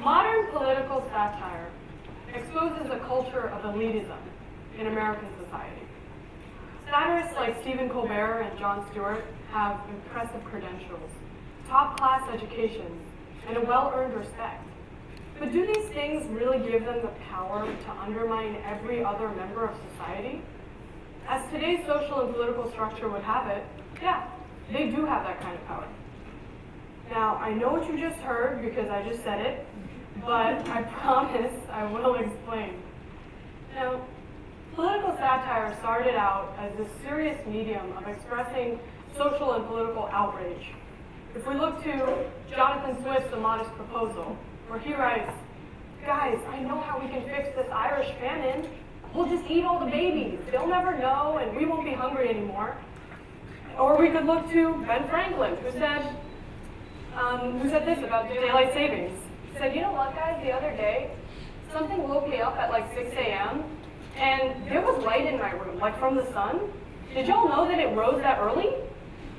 Modern political satire exposes a culture of elitism in American society. Satirists like Stephen Colbert and Jon Stewart have impressive credentials, top-class educations, and a well-earned respect. But do these things really give them the power to undermine every other member of society? As today's social and political structure would have it, yeah, they do have that kind of power. Now, I know what you just heard because I just said it, but I promise I will explain. Now, political satire started out as a serious medium of expressing social and political outrage. If we look to Jonathan Swift's A Modest Proposal, where he writes, "Guys, I know how we can fix this Irish famine. We'll just eat all the babies. They'll never know, and we won't be hungry anymore." Or we could look to Ben Franklin, who said this about daylight savings. He said, "You know what, guys, the other day, something woke me up at like 6 a.m., and there was light in my room, like from the sun. Did y'all know that it rose that early?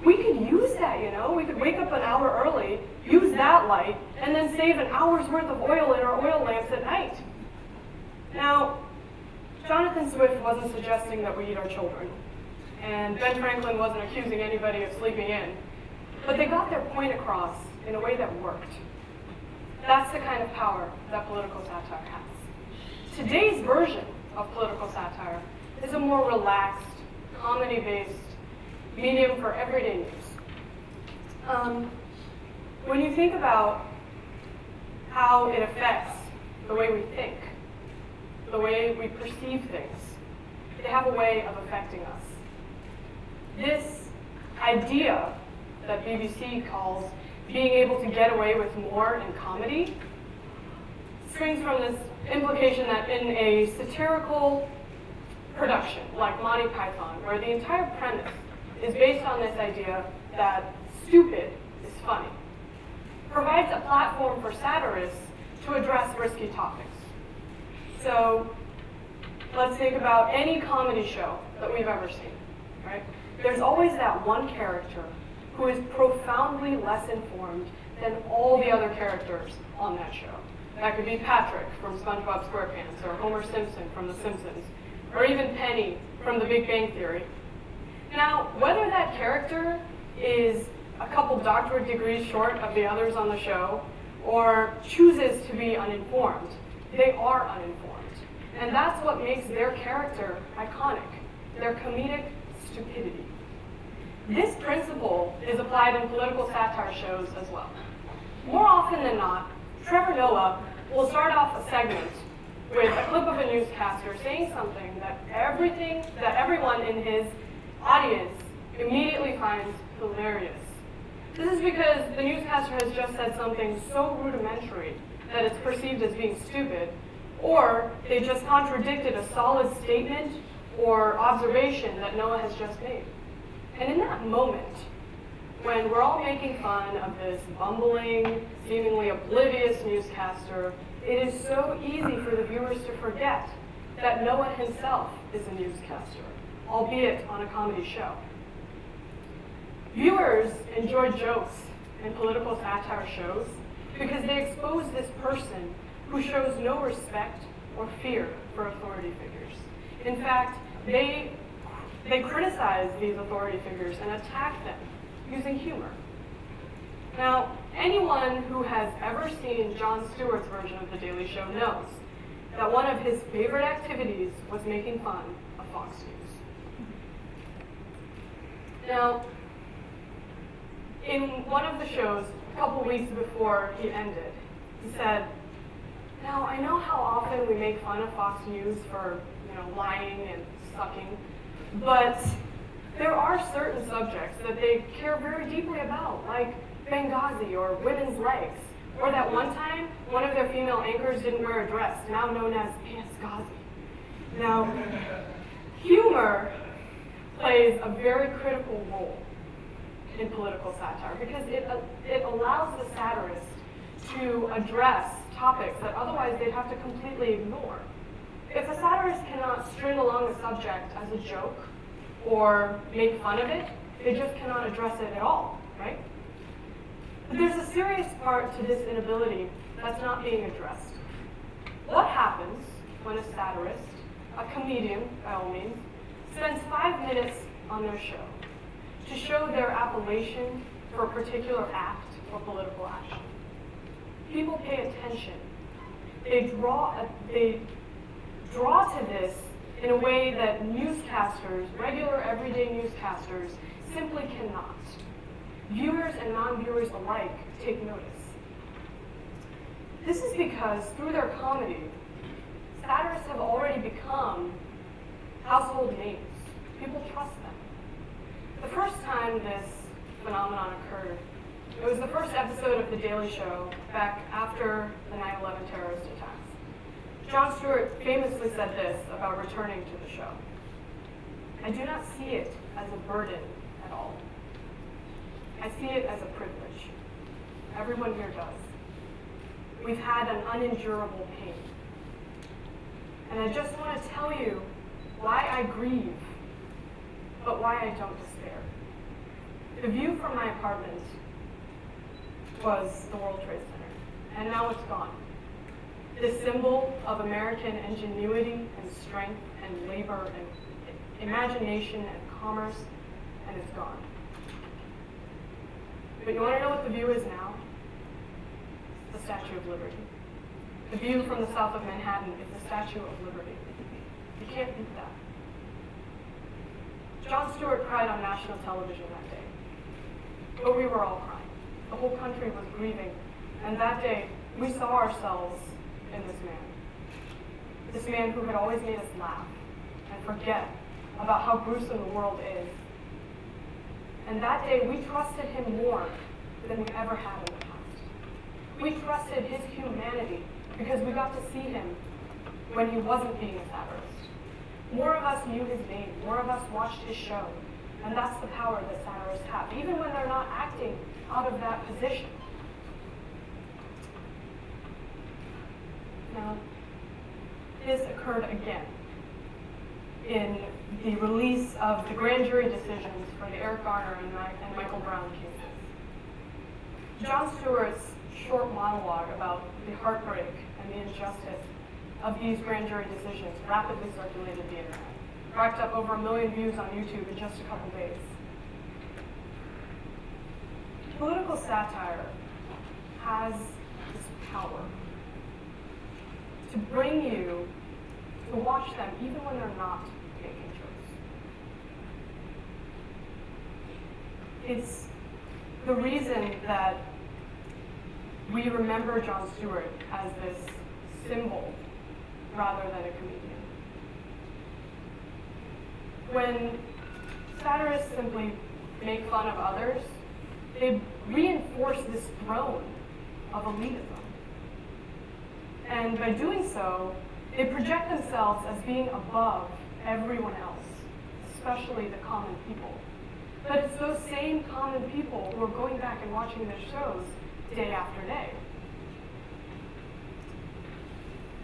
We could use that, you know? We could wake up an hour early, use that light, and then save an hour's worth of oil in our oil lamps at night." Now, Jonathan Swift wasn't suggesting that we eat our children, and Ben Franklin wasn't accusing anybody of sleeping in, but they got their point across in a way that worked. That's the kind of power that political satire has. Today's version of political satire is a more relaxed, comedy-based medium for everyday news. When you think about how it affects the way we think, the way we perceive things, they have a way of affecting us. This idea that BBC calls being able to get away with more in comedy springs from this implication that in a satirical production like Monty Python, where the entire premise is based on this idea that stupid is funny, provides a platform for satirists to address risky topics. So let's think about any comedy show that we've ever seen, right? There's always that one character who is profoundly less informed than all the other characters on that show. That could be Patrick from SpongeBob SquarePants, or Homer Simpson from The Simpsons, or even Penny from The Big Bang Theory. Now, whether that character is a couple doctorate degrees short of the others on the show, or chooses to be uninformed, they are uninformed. And that's what makes their character iconic, their comedic stupidity. This principle is applied in political satire shows as well. More often than not, Trevor Noah will start off a segment with a clip of a newscaster saying something that everyone in his audience immediately finds hilarious. This is because the newscaster has just said something so rudimentary that it's perceived as being stupid, or they just contradicted a solid statement or observation that Noah has just made. And in that moment, when we're all making fun of this bumbling, seemingly oblivious newscaster, it is so easy for the viewers to forget that Noah himself is a newscaster, albeit on a comedy show. Viewers enjoy jokes in political satire shows because they expose this person who shows no respect or fear for authority figures. In fact, they criticize these authority figures and attack them using humor. Now, anyone who has ever seen Jon Stewart's version of The Daily Show knows that one of his favorite activities was making fun of Fox News. Now, in one of the shows, a couple weeks before he ended, he said, "Now, I know how often we make fun of Fox News for, lying and sucking, but there are certain subjects that they care very deeply about, like Benghazi or women's legs, or that one time one of their female anchors didn't wear a dress, now known as Pants Ghazi." Now, humor plays a very critical role in political satire because it allows the satirist to address topics that otherwise they'd have to completely ignore. If a satirist cannot string along a subject as a joke or make fun of it, they just cannot address it at all, right? But there's a serious part to this inability that's not being addressed. What happens when a satirist, a comedian by all means, spends 5 minutes on their show to show their appellation for a particular act or political action? People pay attention. They draw to this in a way that newscasters, regular everyday newscasters, simply cannot. Viewers and non-viewers alike take notice. This is because through their comedy, satirists have already become household names. People trust them. The first time this phenomenon occurred, it was the first episode of The Daily Show back after the 9/11 terrorist attacks. Jon Stewart famously said this about returning to the show: "I do not see it as a burden at all. I see it as a privilege. Everyone here does. We've had an unendurable pain. And I just want to tell you why I grieve, but why I don't despair." The view from my apartment was the World Trade Center, and now it's gone. This symbol of American ingenuity and strength and labor and imagination and commerce, and it's gone. But you want to know what the view is now? The Statue of Liberty. The view from the south of Manhattan is the Statue of Liberty. You can't beat that. Jon Stewart cried on national television that day, but we were all crying. The whole country was grieving, and that day we saw ourselves in this man who had always made us laugh and forget about how gruesome the world is. And that day we trusted him more than we ever had in the past. We trusted his humanity because we got to see him when he wasn't being a satirist. More of us knew his name, more of us watched his show, and that's the power that satirists have, even when they're not acting out of that position. Now, this occurred again in the release of the grand jury decisions for the Eric Garner and Michael Brown cases. Jon Stewart's short monologue about the heartbreak and the injustice of these grand jury decisions rapidly circulated the internet, racked up over 1 million views on YouTube in just a couple days. Political satire has this power to bring you to watch them even when they're not making jokes. It's the reason that we remember Jon Stewart as this symbol rather than a comedian. When satirists simply make fun of others, they reinforce this throne of elitism. And by doing so, they project themselves as being above everyone else, especially the common people. But it's those same common people who are going back and watching their shows day after day.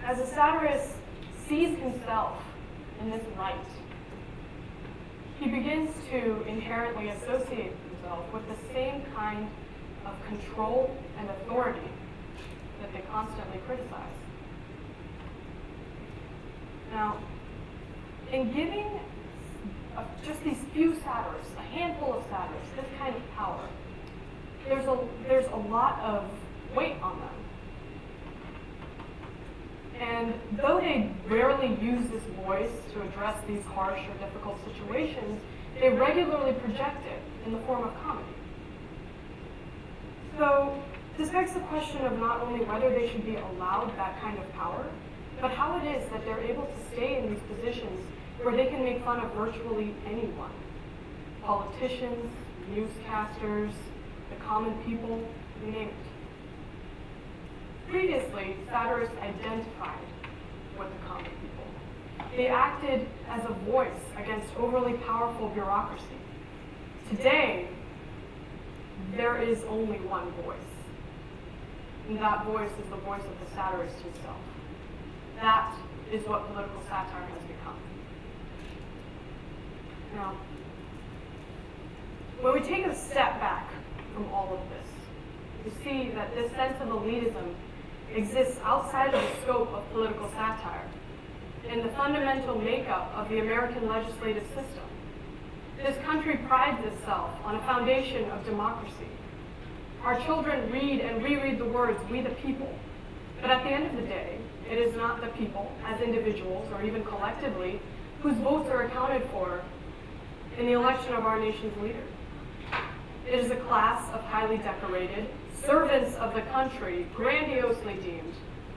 As a satirist sees himself in this light, he begins to inherently associate himself with the same kind of control and authority that they constantly criticize. Now, in giving just these few satirists, a handful of satirists, this kind of power, there's a lot of weight on them. And though they rarely use this voice to address these harsh or difficult situations, they regularly project it in the form of comedy. So this begs the question of not only whether they should be allowed that kind of power, but how it is that they're able to stay in these positions where they can make fun of virtually anyone. Politicians, newscasters, the common people, you name it. Previously, satirists identified with the common people. They acted as a voice against overly powerful bureaucracy. Today, there is only one voice. And that voice is the voice of the satirist himself. That is what political satire has become. Now, when we take a step back from all of this, you see that this sense of elitism exists outside of the scope of political satire, in the fundamental makeup of the American legislative system. This country prides itself on a foundation of democracy. Our children read and reread the words, "we the people," but at the end of the day, it is not the people, as individuals or even collectively, whose votes are accounted for in the election of our nation's leader. It is a class of highly decorated servants of the country, grandiosely deemed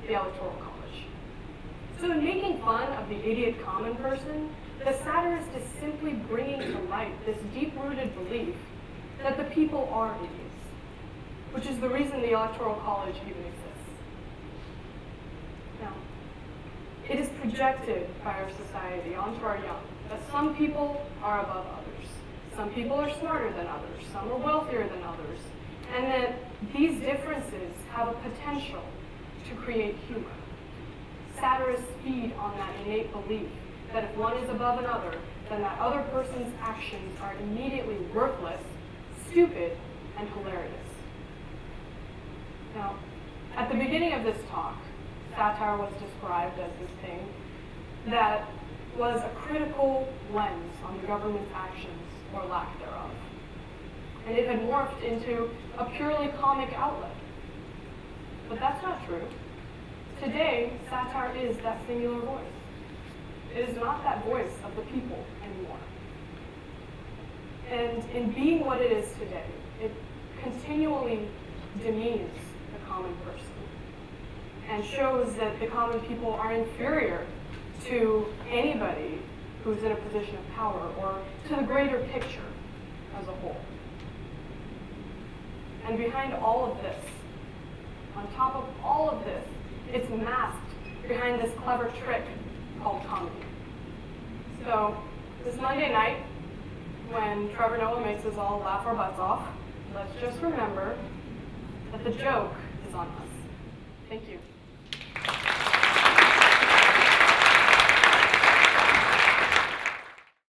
the Electoral College. So in making fun of the idiot common person, the satirist is simply bringing to light this deep-rooted belief that the people are idiots, which is the reason the Electoral College even exists. Now, it is projected by our society onto our young that some people are above others. Some people are smarter than others. Some are wealthier than others. And that these differences have a potential to create humor. Satirists feed on that innate belief that if one is above another, then that other person's actions are immediately worthless, stupid, and hilarious. Now, at the beginning of this talk, satire was described as this thing that was a critical lens on the government's actions or lack thereof. And it had morphed into a purely comic outlet. But that's not true. Today, satire is that singular voice. It is not that voice of the people anymore. And in being what it is today, it continually demeans the common person and shows that the common people are inferior to anybody who's in a position of power or to the greater picture as a whole. And behind all of this, on top of all of this, it's masked behind this clever trick called comedy. So this Monday night, when Trevor Noah makes us all laugh our butts off, let's just remember that the joke is on us. Thank you.